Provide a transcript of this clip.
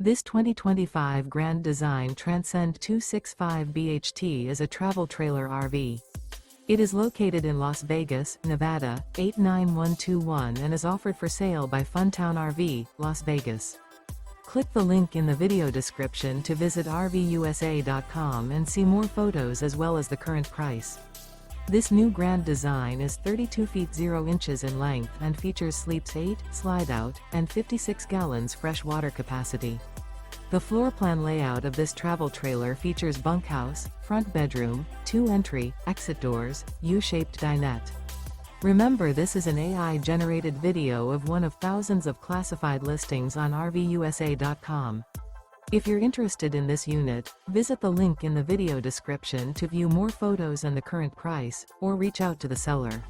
This 2025 Grand Design Transcend 265 BHT is a travel trailer RV. It is located in Las Vegas, Nevada, 89121 and is offered for sale by Funtown RV, Las Vegas. Click the link in the video description to visit RVUSA.com and see more photos as well as the current price. This new Grand Design is 32 feet 0 inches in length and features sleeps 8, Slideout, and 56 gallons fresh water capacity. The floor plan layout of this travel trailer features bunkhouse, front bedroom, 2 entry, exit doors, U-shaped dinette. Remember, this is an AI-generated video of one of thousands of classified listings on RVUSA.com. If you're interested in this unit, visit the link in the video description to view more photos and the current price, or reach out to the seller.